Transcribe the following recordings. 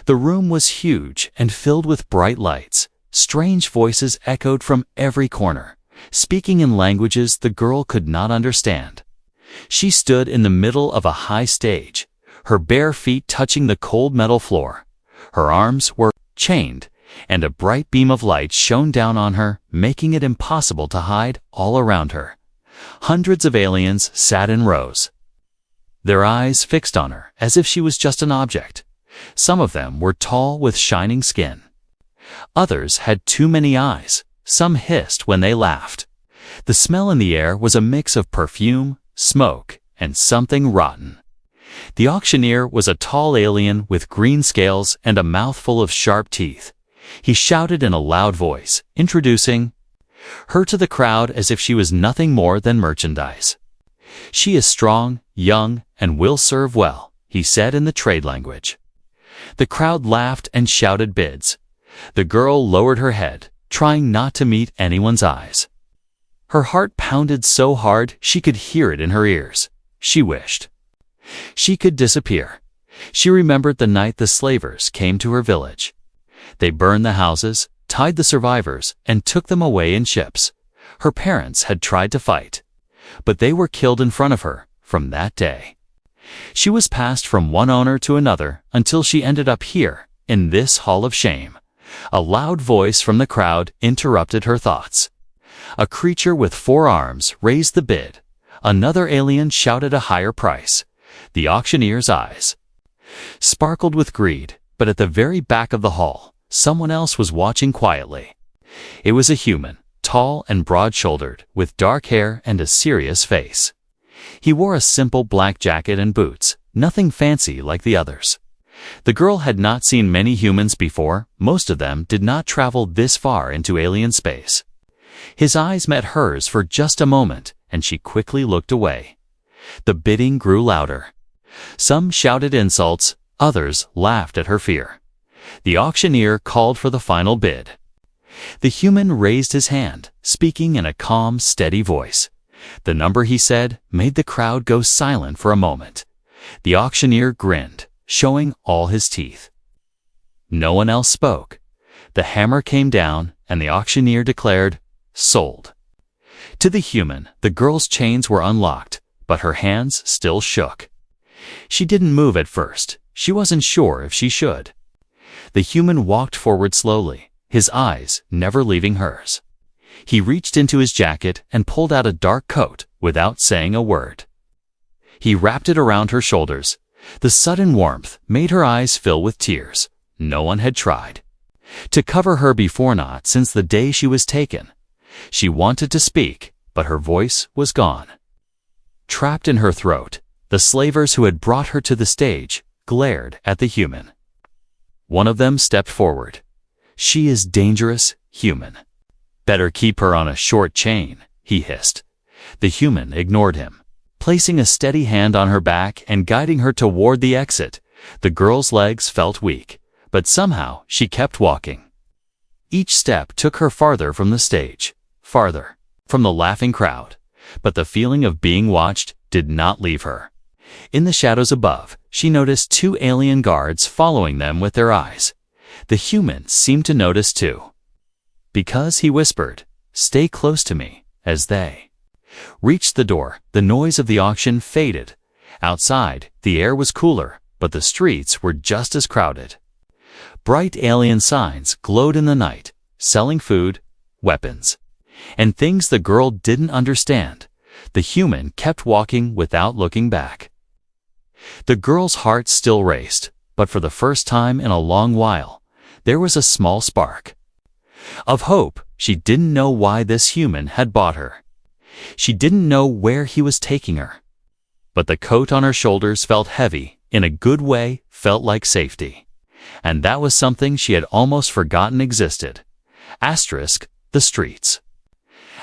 The room was huge and filled with bright lights. Strange voices echoed from every corner, speaking in languages the girl could not understand. She stood in the middle of a high stage, her bare feet touching the cold metal floor. Her arms were chained, and a bright beam of light shone down on her, making it impossible to hide all around her. Hundreds of aliens sat in rows, their eyes fixed on her as if she was just an object. Some of them were tall with shining skin. Others had too many eyes. Some hissed when they laughed. The smell in the air was a mix of perfume, smoke, and something rotten. The auctioneer was a tall alien with green scales and a mouthful of sharp teeth. He shouted in a loud voice, introducing her to the crowd as if she was nothing more than merchandise. "She is strong, young, and will serve well," he said in the trade language. The crowd laughed and shouted bids. The girl lowered her head, trying not to meet anyone's eyes. Her heart pounded so hard she could hear it in her ears. She wished she could disappear. She remembered the night the slavers came to her village. They burned the houses, tied the survivors, and took them away in ships. Her parents had tried to fight, but they were killed in front of her. From that day, she was passed from one owner to another until she ended up here, in this hall of shame. A loud voice from the crowd interrupted her thoughts. A creature with 4 arms raised the bid. Another alien shouted a higher price. The auctioneer's eyes sparkled with greed, but at the very back of the hall, someone else was watching quietly. It was a human, tall and broad-shouldered, with dark hair and a serious face. He wore a simple black jacket and boots, nothing fancy like the others. The girl had not seen many humans before. Most of them did not travel this far into alien space. His eyes met hers for just a moment, and she quickly looked away. The bidding grew louder. Some shouted insults, others laughed at her fear. The auctioneer called for the final bid. The human raised his hand, speaking in a calm, steady voice. The number he said made the crowd go silent for a moment. The auctioneer grinned, showing all his teeth. No one else spoke. The hammer came down, and the auctioneer declared, "Sold." To the human, the girl's chains were unlocked, but her hands still shook. She didn't move at first. She wasn't sure if she should. The human walked forward slowly, his eyes never leaving hers. He reached into his jacket and pulled out a dark coat without saying a word. He wrapped it around her shoulders. The sudden warmth made her eyes fill with tears. No one had tried to cover her before, not since the day she was taken. She wanted to speak, but her voice was gone. Trapped in her throat, the slavers who had brought her to the stage glared at the human. One of them stepped forward. "She is dangerous, human. Better keep her on a short chain," he hissed. The human ignored him, placing a steady hand on her back and guiding her toward the exit. The girl's legs felt weak, but somehow she kept walking. Each step took her farther from the stage, farther from the laughing crowd, but the feeling of being watched did not leave her. In the shadows above, she noticed 2 alien guards following them with their eyes. The human seemed to notice too, because he whispered, "Stay close to me," as they reached the door. The noise of the auction faded. Outside, the air was cooler, but the streets were just as crowded. Bright alien signs glowed in the night, selling food, weapons, and things the girl didn't understand. The human kept walking without looking back. The girl's heart still raced, but for the first time in a long while, there was a small spark of hope. She didn't know why this human had bought her. She didn't know where he was taking her. But the coat on her shoulders felt heavy, in a good way, felt like safety. And that was something she had almost forgotten existed. The streets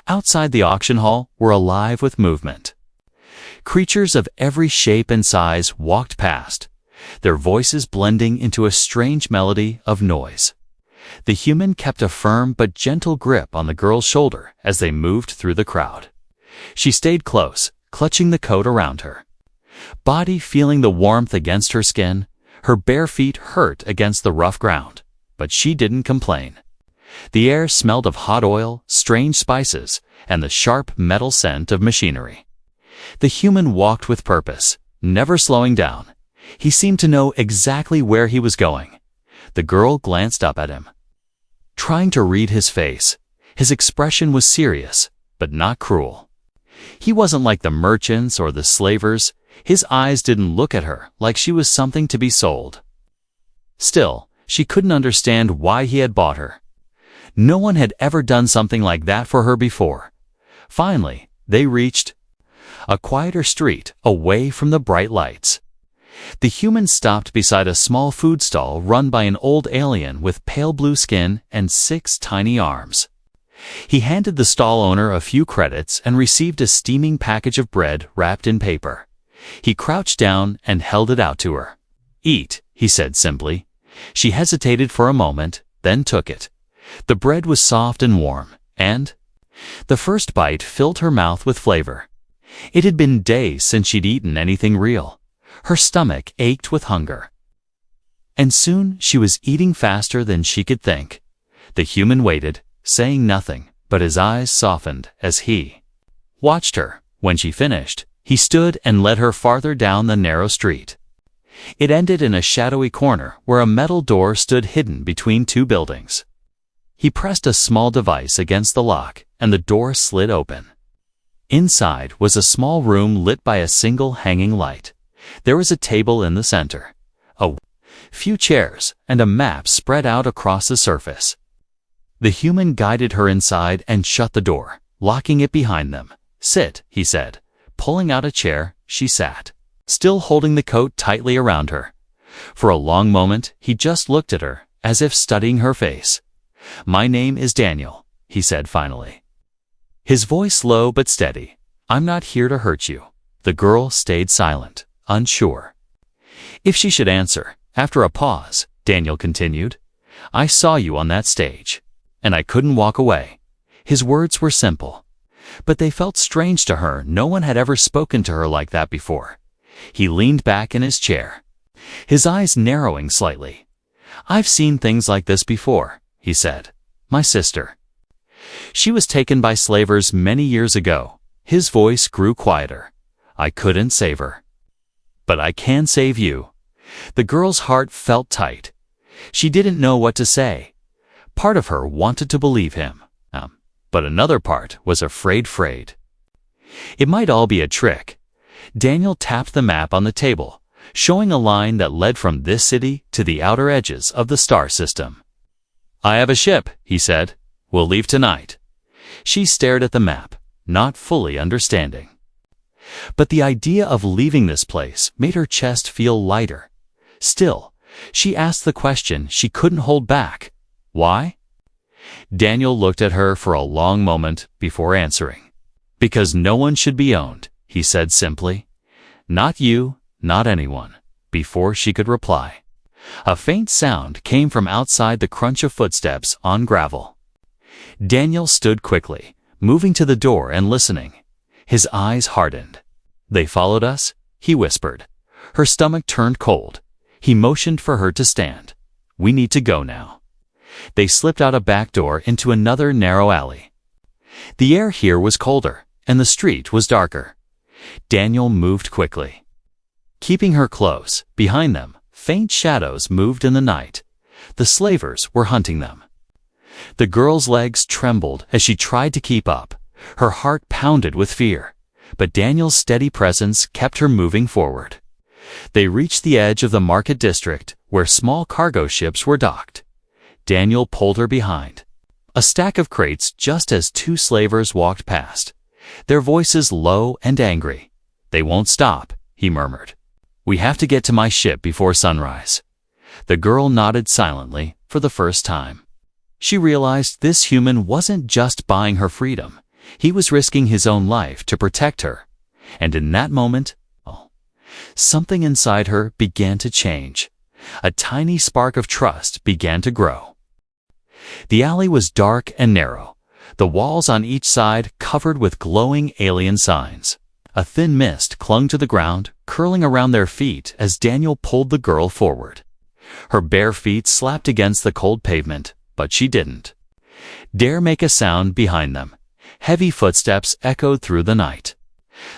outside the auction hall were alive with movement. Creatures of every shape and size walked past, their voices blending into a strange melody of noise. The human kept a firm but gentle grip on the girl's shoulder as they moved through the crowd. She stayed close, clutching the coat around her body, feeling the warmth against her skin. Her bare feet hurt against the rough ground, but she didn't complain. The air smelled of hot oil, strange spices, and the sharp metal scent of machinery. The human walked with purpose, never slowing down. He seemed to know exactly where he was going. The girl glanced up at him, trying to read his face. His expression was serious, but not cruel. He wasn't like the merchants or the slavers. His eyes didn't look at her like she was something to be sold. Still, she couldn't understand why he had bought her. No one had ever done something like that for her before. Finally, they reached a quieter street away from the bright lights. The human stopped beside a small food stall run by an old alien with pale blue skin and 6 tiny arms. He handed the stall owner a few credits and received a steaming package of bread wrapped in paper. He crouched down and held it out to her. "Eat," he said simply. She hesitated for a moment, then took it. The bread was soft and warm, and the first bite filled her mouth with flavor. It had been days since she'd eaten anything real. Her stomach ached with hunger. And soon she was eating faster than she could think. The human waited, saying nothing, but his eyes softened as he watched her. When she finished, he stood and led her farther down the narrow street. It ended in a shadowy corner where a metal door stood hidden between 2 buildings. He pressed a small device against the lock, and the door slid open. Inside was a small room lit by a single hanging light. There was a table in the center, a few chairs, and a map spread out across the surface. The human guided her inside and shut the door, locking it behind them. "Sit," he said. Pulling out a chair, she sat, still holding the coat tightly around her. For a long moment, he just looked at her, as if studying her face. "My name is Daniel," he said finally. His voice low but steady. "I'm not here to hurt you." The girl stayed silent, unsure if she should answer. After a pause, Daniel continued, "I saw you on that stage, and I couldn't walk away." His words were simple, but they felt strange to her. No one had ever spoken to her like that before. He leaned back in his chair, his eyes narrowing slightly. "I've seen things like this before," he said. "My sister. She was taken by slavers many years ago." His voice grew quieter. "I couldn't save her, but I can save you." The girl's heart felt tight. She didn't know what to say. Part of her wanted to believe him, but another part was afraid. It might all be a trick. Daniel tapped the map on the table, showing a line that led from this city to the outer edges of the star system. "I have a ship," he said. "We'll leave tonight." She stared at the map, not fully understanding. But the idea of leaving this place made her chest feel lighter. Still, she asked the question she couldn't hold back. "Why?" Daniel looked at her for a long moment before answering. "Because no one should be owned," he said simply. "Not you, not anyone." Before she could reply, a faint sound came from outside, the crunch of footsteps on gravel. Daniel stood quickly, moving to the door and listening. His eyes hardened. "They followed us?" he whispered. Her stomach turned cold. He motioned for her to stand. "We need to go now." They slipped out a back door into another narrow alley. The air here was colder, and the street was darker. Daniel moved quickly, keeping her close. Behind them, faint shadows moved in the night. The slavers were hunting them. The girl's legs trembled as she tried to keep up. Her heart pounded with fear, but Daniel's steady presence kept her moving forward. They reached the edge of the market district, where small cargo ships were docked. Daniel pulled her behind a stack of crates just as 2 slavers walked past, their voices low and angry. "They won't stop," he murmured. "We have to get to my ship before sunrise." The girl nodded silently for the first time. She realized this human wasn't just buying her freedom. He was risking his own life to protect her. And in that moment, something inside her began to change. A tiny spark of trust began to grow. The alley was dark and narrow, the walls on each side covered with glowing alien signs. A thin mist clung to the ground, curling around their feet as Daniel pulled the girl forward. Her bare feet slapped against the cold pavement, but she didn't dare make a sound behind them. Heavy footsteps echoed through the night.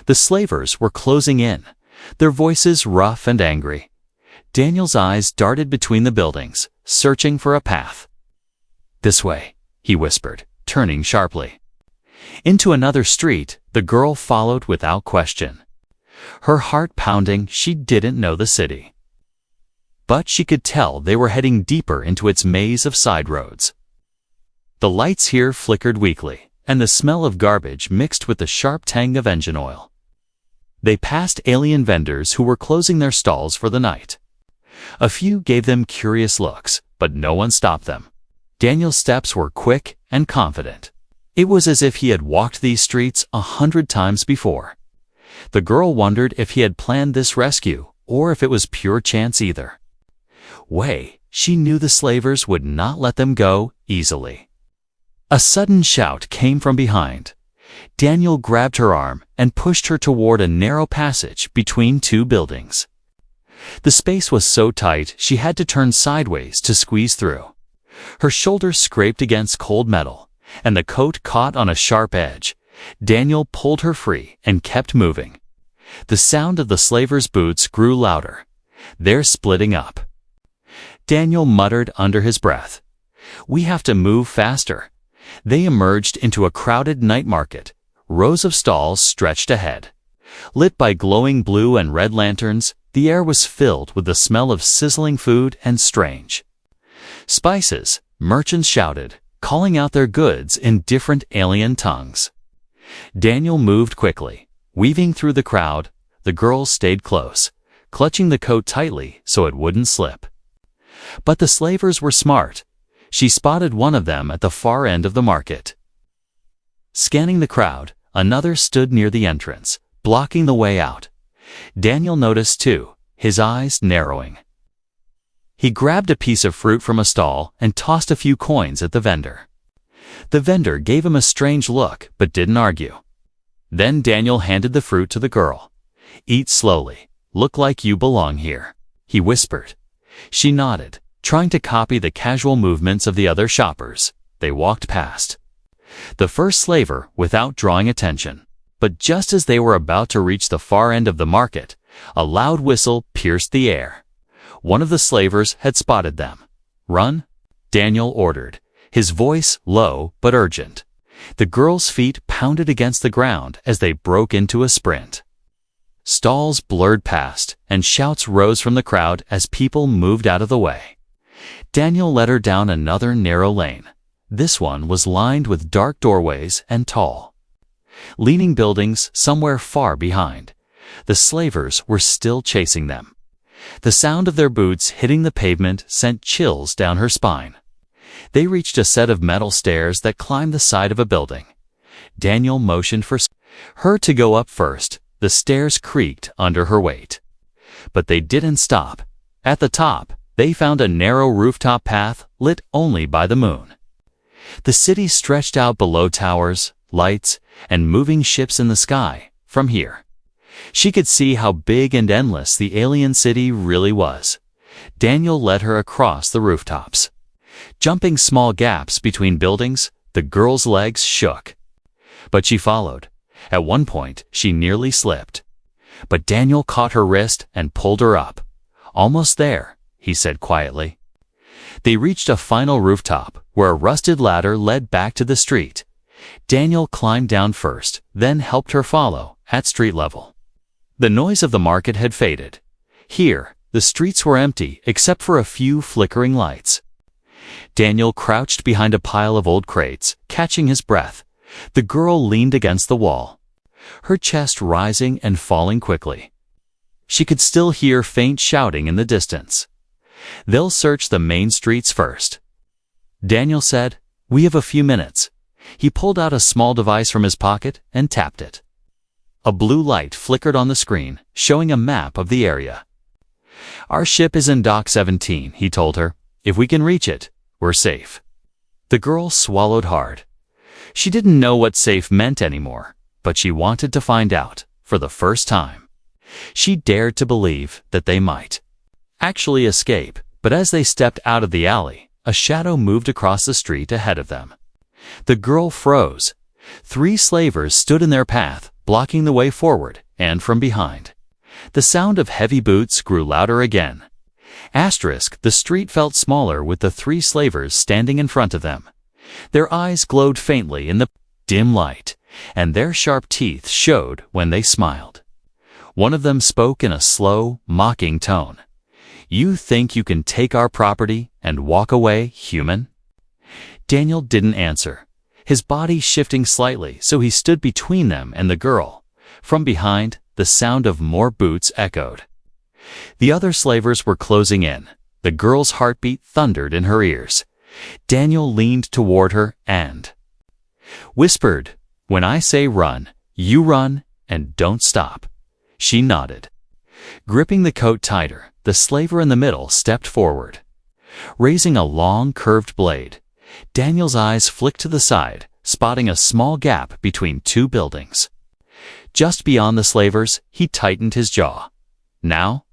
The slavers were closing in, their voices rough and angry. Daniel's eyes darted between the buildings, searching for a path. "This way," he whispered, turning sharply. Into another street, the girl followed without question. Her heart pounding, she didn't know the city. But she could tell they were heading deeper into its maze of side roads. The lights here flickered weakly, and the smell of garbage mixed with the sharp tang of engine oil. They passed alien vendors who were closing their stalls for the night. A few gave them curious looks, but no one stopped them. Daniel's steps were quick and confident. It was as if he had walked these streets 100 times before. The girl wondered if he had planned this rescue, or if it was pure chance either. She knew the slavers would not let them go easily. A sudden shout came from behind. Daniel grabbed her arm and pushed her toward a narrow passage between two buildings. The space was so tight she had to turn sideways to squeeze through. Her shoulders scraped against cold metal, and the coat caught on a sharp edge. Daniel pulled her free and kept moving. The sound of the slavers' boots grew louder. "They're splitting up." Daniel muttered under his breath. "We have to move faster." They emerged into a crowded night market. Rows of stalls stretched ahead. Lit by glowing blue and red lanterns, the air was filled with the smell of sizzling food and strange spices. Merchants shouted, calling out their goods in different alien tongues. Daniel moved quickly, weaving through the crowd. The girl stayed close, clutching the coat tightly so it wouldn't slip. But the slavers were smart. She spotted one of them at the far end of the market. Scanning the crowd, another stood near the entrance, blocking the way out. Daniel noticed too, his eyes narrowing. He grabbed a piece of fruit from a stall and tossed a few coins at the vendor. The vendor gave him a strange look but didn't argue. Then Daniel handed the fruit to the girl. "Eat slowly. Look like you belong here," he whispered. She nodded, trying to copy the casual movements of the other shoppers. They walked past the first slaver without drawing attention. But just as they were about to reach the far end of the market, a loud whistle pierced the air. One of the slavers had spotted them. "Run," Daniel ordered, his voice low but urgent. The girl's feet pounded against the ground as they broke into a sprint. Stalls blurred past, and shouts rose from the crowd as people moved out of the way. Daniel led her down another narrow lane. This one was lined with dark doorways and tall, leaning buildings somewhere far behind. The slavers were still chasing them. The sound of their boots hitting the pavement sent chills down her spine. They reached a set of metal stairs that climbed the side of a building. Daniel motioned for her to go up first. The stairs creaked under her weight. But they didn't stop. At the top, they found a narrow rooftop path lit only by the moon. The city stretched out below towers, lights, and moving ships in the sky. From here, she could see how big and endless the alien city really was. Daniel led her across the rooftops. Jumping small gaps between buildings, the girl's legs shook. But she followed. At one point, she nearly slipped. But Daniel caught her wrist and pulled her up. "Almost there," he said quietly. They reached a final rooftop, where a rusted ladder led back to the street. Daniel climbed down first, then helped her follow, at street level. The noise of the market had faded. Here, the streets were empty except for a few flickering lights. Daniel crouched behind a pile of old crates, catching his breath. The girl leaned against the wall, her chest rising and falling quickly. She could still hear faint shouting in the distance. "They'll search the main streets first," Daniel said. "We have a few minutes." He pulled out a small device from his pocket and tapped it. A blue light flickered on the screen, showing a map of the area. "Our ship is in Dock 17, he told her. "If we can reach it, we're safe." The girl swallowed hard. She didn't know what safe meant anymore, but she wanted to find out. for the first time. She dared to believe that they might actually escape, but as they stepped out of the alley, a shadow moved across the street ahead of them. The girl froze. 3 slavers stood in their path, blocking the way forward, and from behind. The sound of heavy boots grew louder again. The street felt smaller with the 3 slavers standing in front of them. Their eyes glowed faintly in the dim light, and their sharp teeth showed when they smiled. One of them spoke in a slow, mocking tone. "You think you can take our property and walk away, human?" Daniel didn't answer, his body shifting slightly so he stood between them and the girl. From behind, the sound of more boots echoed. The other slavers were closing in. The girl's heartbeat thundered in her ears. Daniel leaned toward her and whispered, "When I say run, you run and don't stop." She nodded. Gripping the coat tighter, the slaver in the middle stepped forward. Raising a long, curved blade, Daniel's eyes flicked to the side, spotting a small gap between 2 buildings. Just beyond the slavers, he tightened his jaw. Now?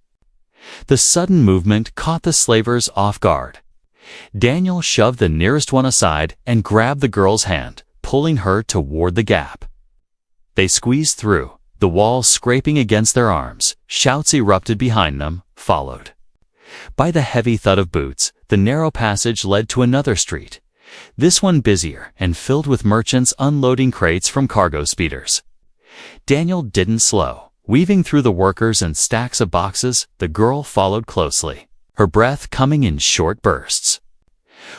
The sudden movement caught the slavers off guard. Daniel shoved the nearest one aside and grabbed the girl's hand, pulling her toward the gap. They squeezed through, the walls scraping against their arms. Shouts erupted behind them, followed by the heavy thud of boots. The narrow passage led to another street, this one busier and filled with merchants unloading crates from cargo speeders. Daniel didn't slow. Weaving through the workers and stacks of boxes, the girl followed closely, her breath coming in short bursts.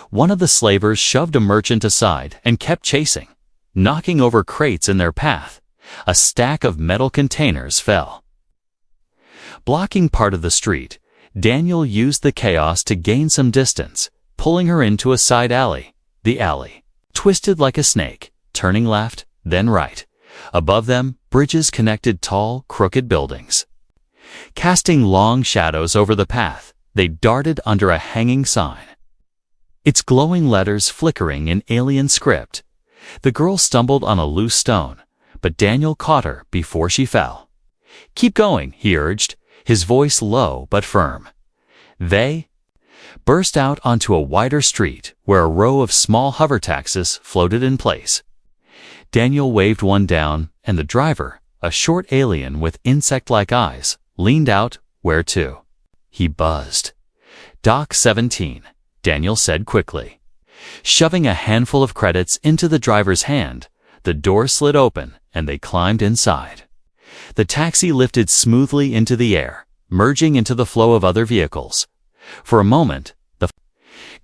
One of the slavers shoved a merchant aside and kept chasing, knocking over crates in their path. A stack of metal containers fell, blocking part of the street. Daniel used the chaos to gain some distance, pulling her into a side alley. The alley twisted like a snake, turning left, then right. Above them, bridges connected tall, crooked buildings. Casting long shadows over the path, they darted under a hanging sign, its glowing letters flickering in alien script. The girl stumbled on a loose stone, but Daniel caught her before she fell. "Keep going," he urged, his voice low but firm. They burst out onto a wider street where a row of small hover taxis floated in place. Daniel waved one down, and the driver, a short alien with insect-like eyes, leaned out. "Where to?" He buzzed. "Dock 17, Daniel said quickly. Shoving a handful of credits into the driver's hand, the door slid open and they climbed inside. The taxi lifted smoothly into the air, merging into the flow of other vehicles. For a moment, the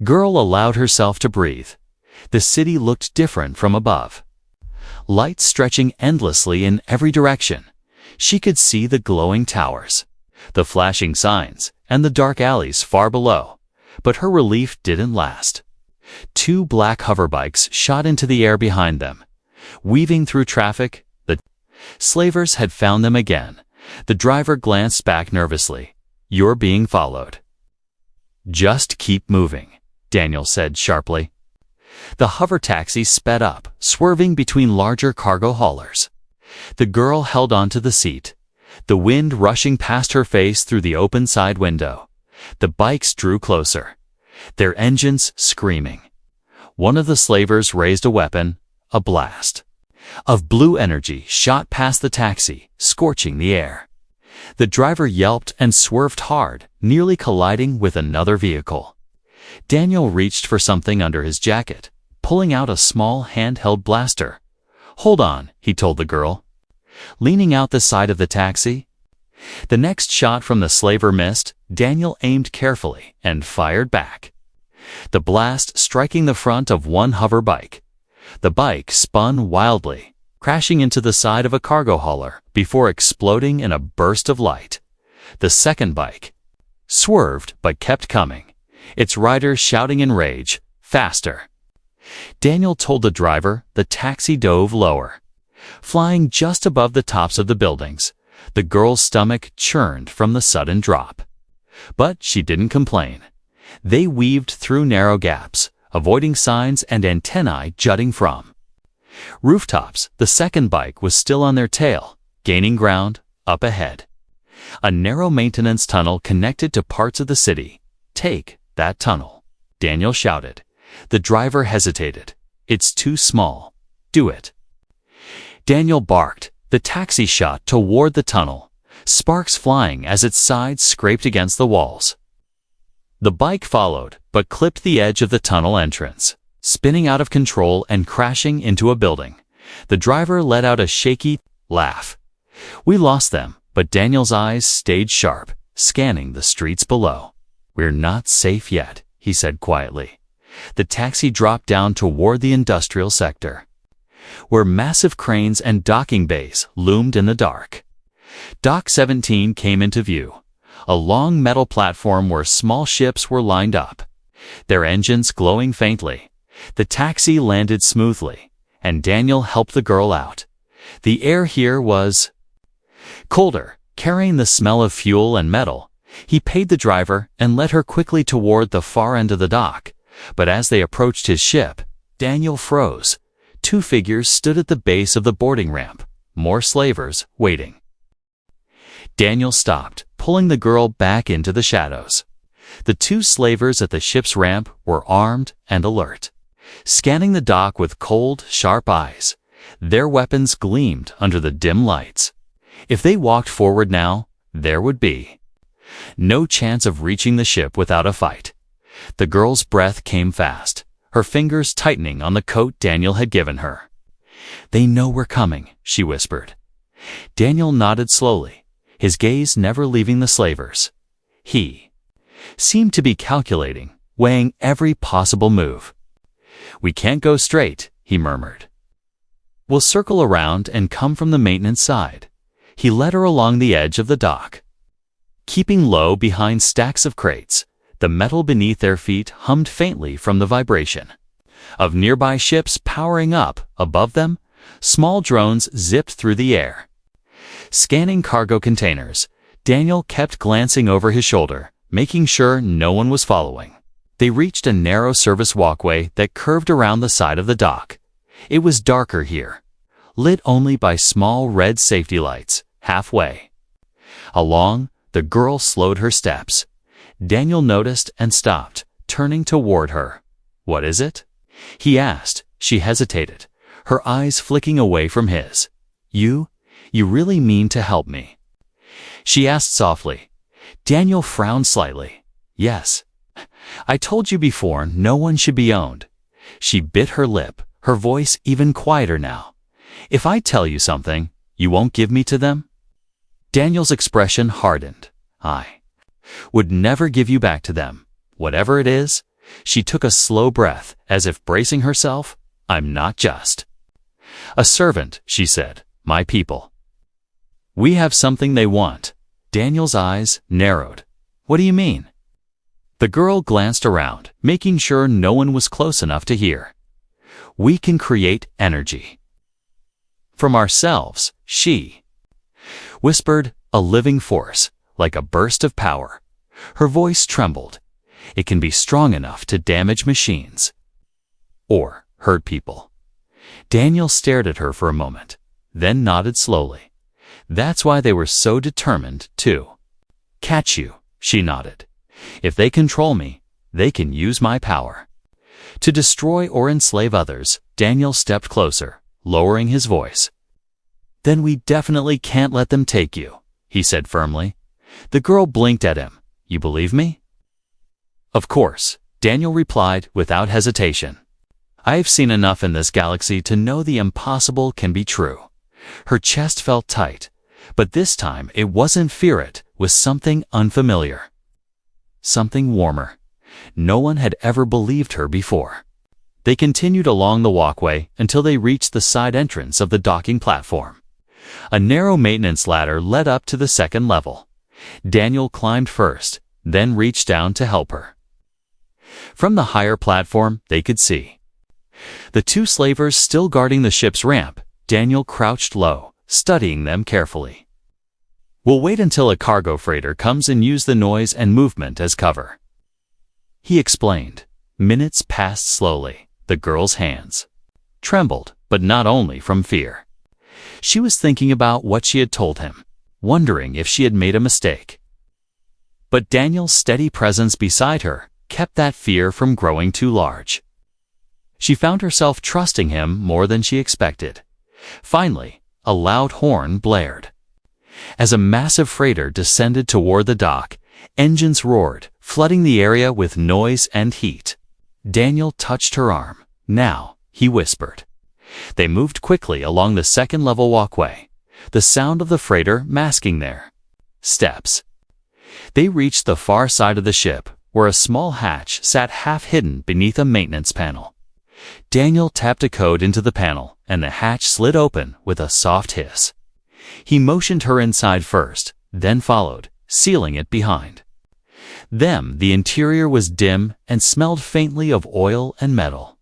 girl allowed herself to breathe. The city looked different from above. Lights stretching endlessly in every direction. She could see the glowing towers, the flashing signs, and the dark alleys far below. But her relief didn't last. 2 black hoverbikes shot into the air behind them. Weaving through traffic, the slavers had found them again. The driver glanced back nervously. "You're being followed." "Just keep moving," Daniel said sharply. The hover taxi sped up, swerving between larger cargo haulers. The girl held onto the seat, the wind rushing past her face through the open side window. The bikes drew closer, their engines screaming. One of the slavers raised a weapon. A blast of blue energy shot past the taxi, scorching the air. The driver yelped and swerved hard, nearly colliding with another vehicle. Daniel reached for something under his jacket, pulling out a small handheld blaster. "Hold on," he told the girl, leaning out the side of the taxi. The next shot from the slaver missed. Daniel aimed carefully and fired back, the blast striking the front of one hover bike. The bike spun wildly, crashing into the side of a cargo hauler before exploding in a burst of light. The second bike swerved but kept coming, its rider shouting in rage, "Faster!" Daniel told the driver. The taxi dove lower, flying just above the tops of the buildings. The girl's stomach churned from the sudden drop. But she didn't complain. They weaved through narrow gaps, avoiding signs and antennae jutting from rooftops. The second bike was still on their tail, gaining ground, up ahead. A narrow maintenance tunnel connected to parts of the city. "Take that tunnel," Daniel shouted. The driver hesitated. "It's too small. Do it." Daniel barked. The taxi shot toward the tunnel, sparks flying as its sides scraped against the walls. The bike followed, but clipped the edge of the tunnel entrance, spinning out of control and crashing into a building. The driver let out a shaky laugh. We lost them, but Daniel's eyes stayed sharp, scanning the streets below. "We're not safe yet," he said quietly. The taxi dropped down toward the industrial sector, where massive cranes and docking bays loomed in the dark. Dock 17 came into view, a long metal platform where small ships were lined up, their engines glowing faintly. The taxi landed smoothly, and Daniel helped the girl out. The air here was colder, carrying the smell of fuel and metal. He paid the driver and led her quickly toward the far end of the dock. But as they approached his ship, Daniel froze. Two figures stood at the base of the boarding ramp, more slavers waiting. Daniel stopped, pulling the girl back into the shadows. The two slavers at the ship's ramp were armed and alert, scanning the dock with cold, sharp eyes. Their weapons gleamed under the dim lights. If they walked forward now, there would be no chance of reaching the ship without a fight. The girl's breath came fast, her fingers tightening on the coat Daniel had given her. "They know we're coming," she whispered. Daniel nodded slowly, his gaze never leaving the slavers. He seemed to be calculating, weighing every possible move. "We can't go straight," he murmured. "We'll circle around and come from the maintenance side." He led her along the edge of the dock, keeping low behind stacks of crates. The metal beneath their feet hummed faintly from the vibration of nearby ships powering up. Above them, small drones zipped through the air, scanning cargo containers. Daniel kept glancing over his shoulder, making sure no one was following. They reached a narrow service walkway that curved around the side of the dock. It was darker here, lit only by small red safety lights. Halfway along, the girl slowed her steps. Daniel noticed and stopped, turning toward her. "What is it?" he asked. She hesitated, her eyes flicking away from his. You really mean to help me?" she asked softly. Daniel frowned slightly. "Yes. I told you before no one should be owned." She bit her lip, her voice even quieter now. "If I tell you something, you won't give me to them?" Daniel's expression hardened. "I would never give you back to them, whatever it is." She took a slow breath, as if bracing herself. "I'm not just a servant," she said. "My people. We have something they want." Daniel's eyes narrowed. "What do you mean?" The girl glanced around, making sure no one was close enough to hear. "We can create energy from ourselves," she whispered, "a living force, like a burst of power." Her voice trembled. "It can be strong enough to damage machines or hurt people." Daniel stared at her for a moment, then nodded slowly. "That's why they were so determined to catch you," she nodded. "If they control me, they can use my power to destroy or enslave others." Daniel stepped closer, lowering his voice. "Then we definitely can't let them take you," he said firmly. The girl blinked at him. "You believe me?" "Of course," Daniel replied without hesitation. "I have seen enough in this galaxy to know the impossible can be true." Her chest felt tight, but this time it wasn't fear, it was something unfamiliar, something warmer. No one had ever believed her before. They continued along the walkway until they reached the side entrance of the docking platform. A narrow maintenance ladder led up to the second level. Daniel climbed first, then reached down to help her. From the higher platform, they could see the two slavers still guarding the ship's ramp. Daniel crouched low, studying them carefully. "We'll wait until a cargo freighter comes and use the noise and movement as cover," he explained. Minutes passed slowly. The girl's hands trembled, but not only from fear. She was thinking about what she had told him, wondering if she had made a mistake. But Daniel's steady presence beside her kept that fear from growing too large. She found herself trusting him more than she expected. Finally, a loud horn blared. As a massive freighter descended toward the dock, engines roared, flooding the area with noise and heat. Daniel touched her arm. "Now," he whispered. They moved quickly along the second-level walkway, the sound of the freighter masking their steps. They reached the far side of the ship, where a small hatch sat half-hidden beneath a maintenance panel. Daniel tapped a code into the panel, and the hatch slid open with a soft hiss. He motioned her inside first, then followed, sealing it behind them. The interior was dim and smelled faintly of oil and metal.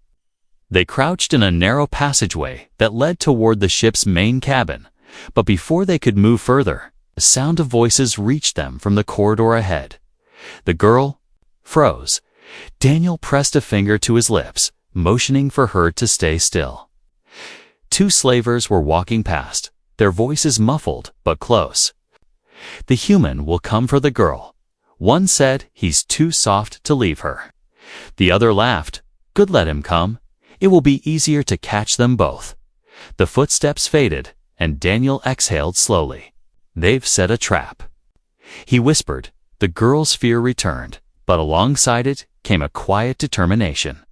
They crouched in a narrow passageway that led toward the ship's main cabin, but before they could move further, the sound of voices reached them from the corridor ahead. The girl froze. Daniel pressed a finger to his lips, motioning for her to stay still. Two slavers were walking past, their voices muffled but close. "The human will come for the girl." One said, "He's too soft to leave her." The other laughed, "Good, let him come. It will be easier to catch them both." The footsteps faded, and Daniel exhaled slowly. "They've set a trap," he whispered. The girl's fear returned, but alongside it came a quiet determination.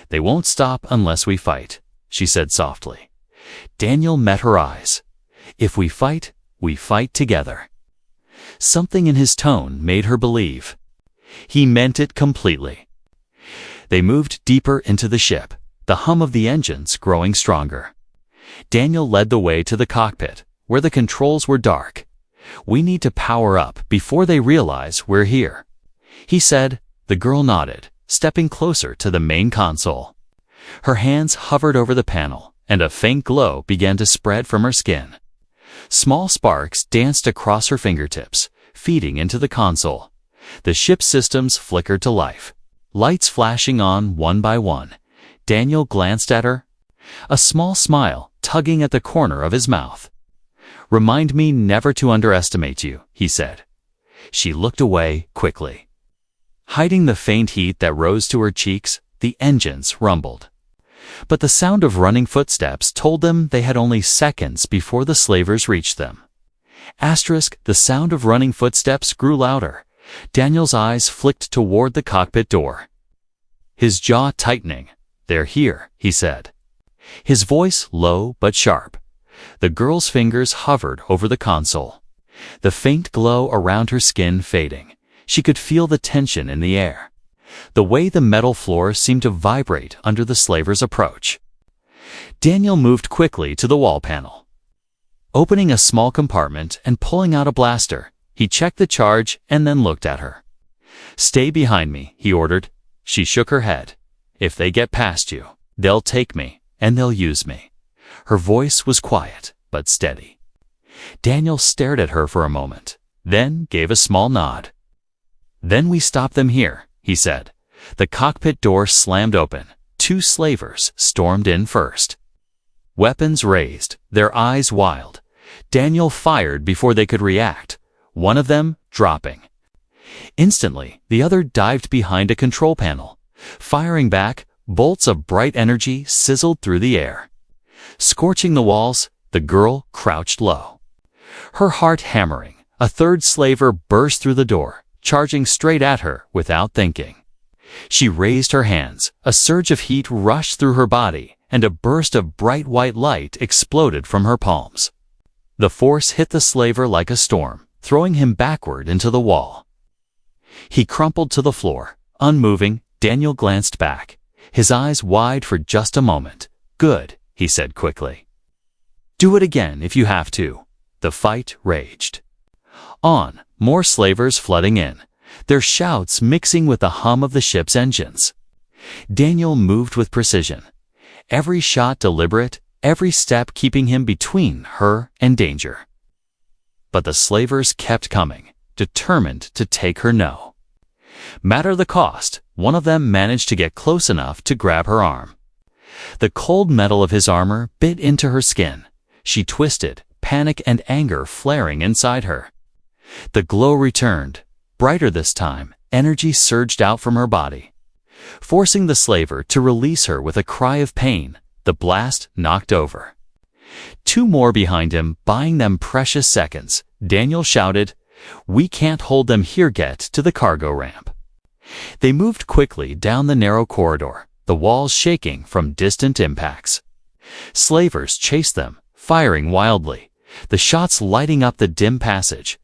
"They won't stop unless we fight," she said softly. Daniel met her eyes. "If we fight together." Something in his tone made her believe. He meant it completely. They moved deeper into the ship, the hum of the engines growing stronger. Daniel led the way to the cockpit, where the controls were dark. "We need to power up before they realize we're here," he said. The girl nodded, stepping closer to the main console. Her hands hovered over the panel, and a faint glow began to spread from her skin. Small sparks danced across her fingertips, feeding into the console. The ship's systems flickered to life, lights flashing on one by one. Daniel glanced at her, a small smile tugging at the corner of his mouth. "Remind me never to underestimate you," he said. She looked away quickly. Hiding the faint heat that rose to her cheeks, the engines rumbled. But the sound of running footsteps told them they had only seconds before the slavers reached them. The sound of running footsteps grew louder. Daniel's eyes flicked toward the cockpit door, his jaw tightening. "They're here," he said, his voice low but sharp. The girl's fingers hovered over the console, the faint glow around her skin fading. She could feel the tension in the air, the way the metal floor seemed to vibrate under the slaver's approach. Daniel moved quickly to the wall panel. Opening a small compartment and pulling out a blaster, he checked the charge and then looked at her. "Stay behind me," he ordered. She shook her head. "If they get past you, they'll take me, and they'll use me." Her voice was quiet, but steady. Daniel stared at her for a moment, then gave a small nod. "Then we stop them here," he said. The cockpit door slammed open. Two slavers stormed in first, weapons raised, their eyes wild. Daniel fired before they could react, one of them dropping. Instantly, the other dived behind a control panel. Firing back, bolts of bright energy sizzled through the air. Scorching the walls, the girl crouched low, her heart hammering. A third slaver burst through the door, charging straight at her without thinking. She raised her hands. A surge of heat rushed through her body, and a burst of bright white light exploded from her palms. The force hit the slaver like a storm, throwing him backward into the wall. He crumpled to the floor, unmoving. Daniel glanced back, his eyes wide for just a moment. "Good," he said quickly. "Do it again if you have to." The fight raged on, more slavers flooding in, their shouts mixing with the hum of the ship's engines. Daniel moved with precision, every shot deliberate, every step keeping him between her and danger. But the slavers kept coming, determined to take her no matter the cost. One of them managed to get close enough to grab her arm. The cold metal of his armor bit into her skin. She twisted, panic and anger flaring inside her. The glow returned, brighter this time. Energy surged out from her body. Forcing the slaver to release her with a cry of pain, the blast knocked over. Two more behind him, buying them precious seconds. Daniel shouted, "We can't hold them here, get to the cargo ramp." They moved quickly down the narrow corridor, the walls shaking from distant impacts. Slavers chased them, firing wildly, the shots lighting up the dim passage.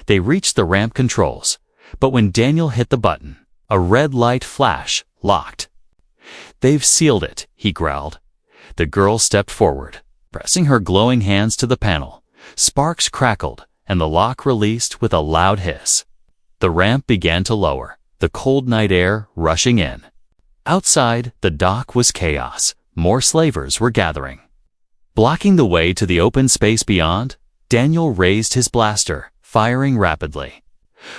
They reached the ramp controls, but when Daniel hit the button, a red light flash locked. "They've sealed it," he growled. The girl stepped forward, pressing her glowing hands to the panel. Sparks crackled, and the lock released with a loud hiss. The ramp began to lower, the cold night air rushing in. Outside, the dock was chaos. More slavers were gathering. Blocking the way to the open space beyond, Daniel raised his blaster, firing rapidly.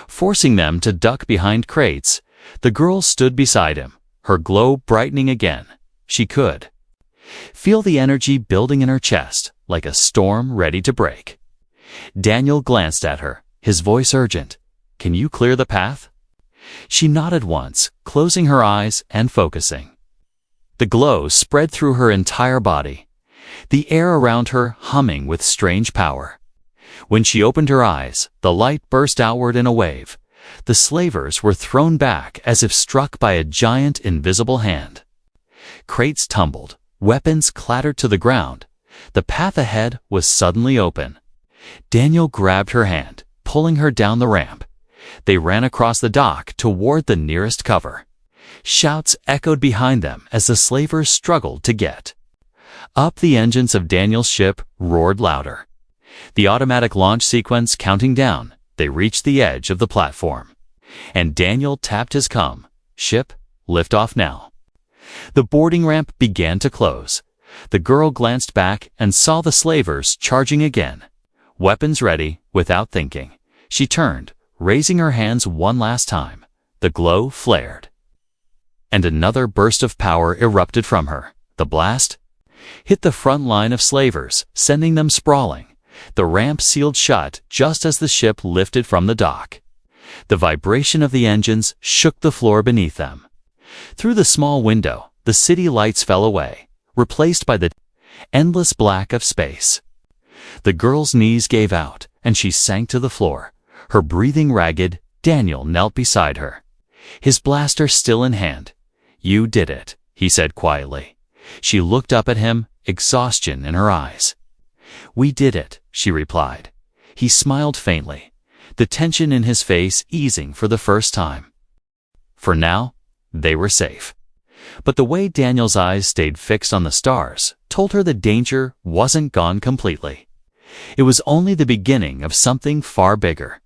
Forcing them to duck behind crates, the girl stood beside him, her glow brightening again. She could feel the energy building in her chest, like a storm ready to break. Daniel glanced at her, his voice urgent. "Can you clear the path?" She nodded once, closing her eyes and focusing. The glow spread through her entire body, the air around her humming with strange power. When she opened her eyes, the light burst outward in a wave. The slavers were thrown back as if struck by a giant invisible hand. Crates tumbled, weapons clattered to the ground. The path ahead was suddenly open. Daniel grabbed her hand, pulling her down the ramp. They ran across the dock toward the nearest cover. Shouts echoed behind them as the slavers struggled to get up. The engines of Daniel's ship roared louder. The automatic launch sequence counting down. They reached the edge of the platform. And Daniel tapped his com. "Ship, lift off now." The boarding ramp began to close. The girl glanced back and saw the slavers charging again. Weapons ready, without thinking. She turned, raising her hands one last time. The glow flared. And another burst of power erupted from her. The blast hit the front line of slavers, sending them sprawling. The ramp sealed shut just as the ship lifted from the dock. The vibration of the engines shook the floor beneath them. Through the small window, the city lights fell away, replaced by the endless black of space. The girl's knees gave out, and she sank to the floor, her breathing ragged. Daniel knelt beside her, his blaster still in hand. "You did it," he said quietly. She looked up at him, exhaustion in her eyes. "We did it," she replied. He smiled faintly, the tension in his face easing for the first time. For now, they were safe. But the way Daniel's eyes stayed fixed on the stars told her the danger wasn't gone completely. It was only the beginning of something far bigger.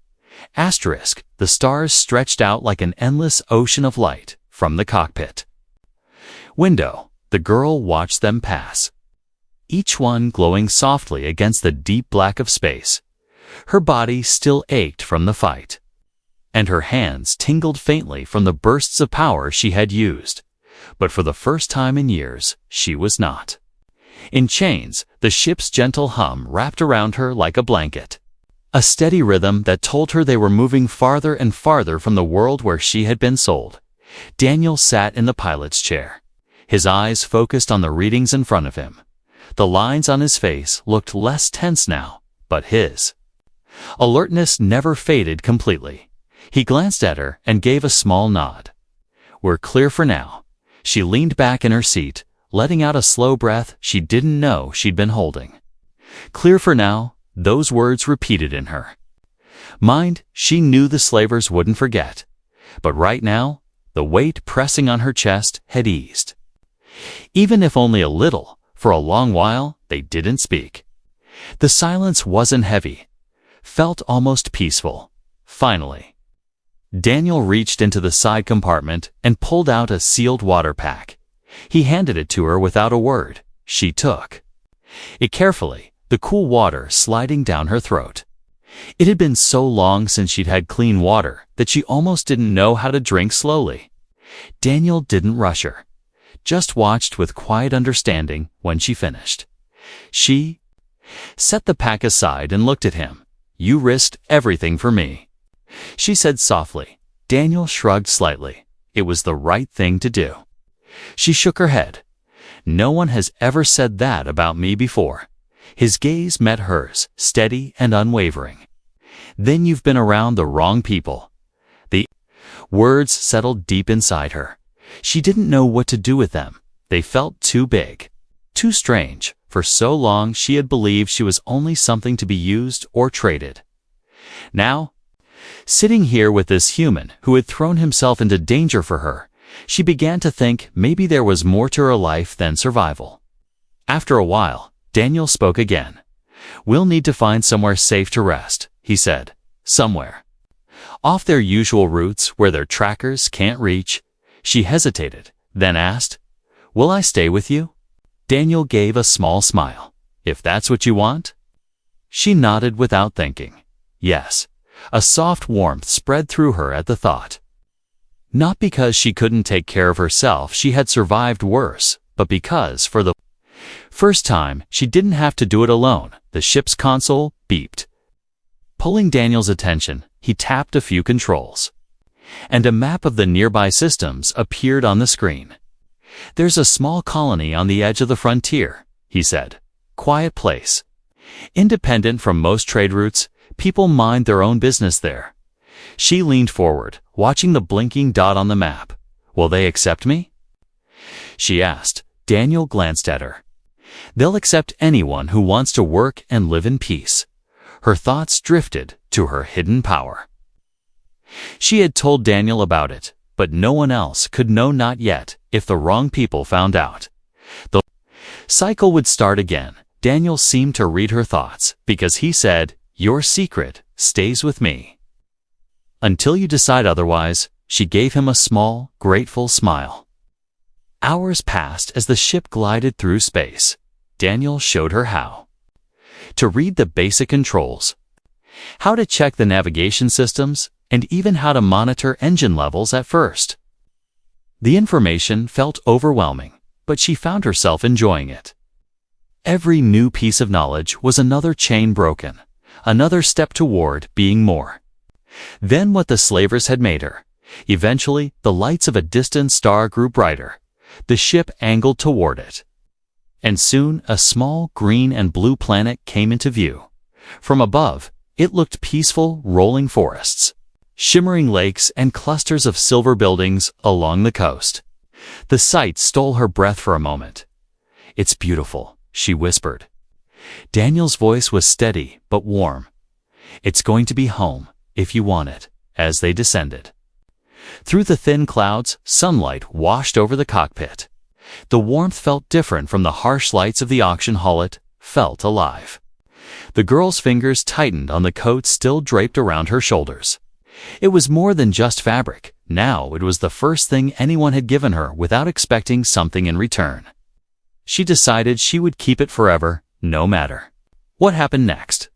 Asterisk, the stars stretched out like an endless ocean of light from the cockpit window. The girl watched them pass, each one glowing softly against the deep black of space. Her body still ached from the fight, and her hands tingled faintly from the bursts of power she had used. But for the first time in years, she was not in chains. The ship's gentle hum wrapped around her like a blanket, a steady rhythm that told her they were moving farther and farther from the world where she had been sold. Daniel sat in the pilot's chair, his eyes focused on the readings in front of him. The lines on his face looked less tense now, but his alertness never faded completely. He glanced at her and gave a small nod. "We're clear for now." She leaned back in her seat, letting out a slow breath she didn't know she'd been holding. Clear for now, those words repeated in her mind. She knew the slavers wouldn't forget. But right now, the weight pressing on her chest had eased. Even if only a little, for a long while, they didn't speak. The silence wasn't heavy, felt almost peaceful. Finally, Daniel reached into the side compartment and pulled out a sealed water pack. He handed it to her without a word. She took it carefully, the cool water sliding down her throat. It had been so long since she'd had clean water that she almost didn't know how to drink slowly. Daniel didn't rush her, just watched with quiet understanding when she finished. She set the pack aside and looked at him. "You risked everything for me," she said softly. Daniel shrugged slightly. It was the right thing to do. She shook her head. "No one has ever said that about me before." His gaze met hers, steady and unwavering. "Then you've been around the wrong people." The words settled deep inside her. She didn't know what to do with them. They felt too big, too strange. For so long she had believed she was only something to be used or traded. Now, sitting here with this human who had thrown himself into danger for her, she began to think maybe there was more to her life than survival. After a while, Daniel spoke again. "We'll need to find somewhere safe to rest," he said. "Somewhere off their usual routes where their trackers can't reach." She hesitated, then asked, "Will I stay with you?" Daniel gave a small smile. "If that's what you want?" She nodded without thinking. Yes. A soft warmth spread through her at the thought. Not because she couldn't take care of herself, she had survived worse, but because, for the first time, she didn't have to do it alone. The ship's console beeped. Pulling Daniel's attention, he tapped a few controls. And a map of the nearby systems appeared on the screen. "There's a small colony on the edge of the frontier," he said. "Quiet place. Independent from most trade routes, people mind their own business there." She leaned forward, watching the blinking dot on the map. "Will they accept me?" she asked. Daniel glanced at her. "They'll accept anyone who wants to work and live in peace." Her thoughts drifted to her hidden power. She had told Daniel about it, but no one else could know, not yet, if the wrong people found out. The cycle would start again. Daniel seemed to read her thoughts, because he said, "Your secret stays with me until you decide otherwise." She gave him a small, grateful smile. Hours passed as the ship glided through space. Daniel showed her how to read the basic controls, how to check the navigation systems, and even how to monitor engine levels at first. The information felt overwhelming, but she found herself enjoying it. Every new piece of knowledge was another chain broken, another step toward being more than what the slavers had made her. Eventually, the lights of a distant star grew brighter. The ship angled toward it. And soon, a small green and blue planet came into view. From above, it looked peaceful, rolling forests, shimmering lakes, and clusters of silver buildings along the coast. The sight stole her breath for a moment. "It's beautiful," she whispered. Daniel's voice was steady but warm. "It's going to be home, if you want it," as they descended. Through the thin clouds, sunlight washed over the cockpit. The warmth felt different from the harsh lights of the auction hall. It felt alive. The girl's fingers tightened on the coat still draped around her shoulders. It was more than just fabric. Now it was the first thing anyone had given her without expecting something in return. She decided she would keep it forever, no matter what happened next.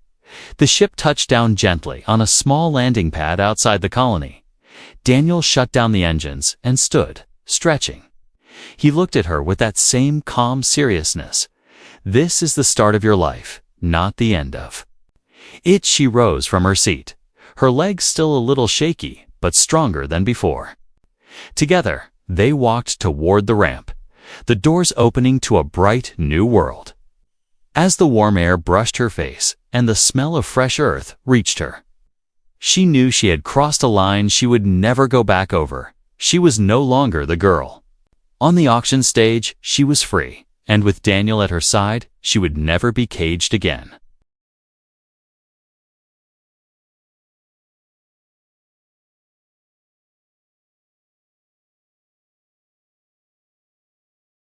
The ship touched down gently on a small landing pad outside the colony. Daniel shut down the engines and stood, stretching. He looked at her with that same calm seriousness. "This is the start of your life, not the end of it." She rose from her seat, her legs still a little shaky, but stronger than before. Together, they walked toward the ramp, the doors opening to a bright new world. As the warm air brushed her face and the smell of fresh earth reached her, she knew she had crossed a line she would never go back over. She was no longer the girl on the auction stage. She was free, and with Daniel at her side, she would never be caged again.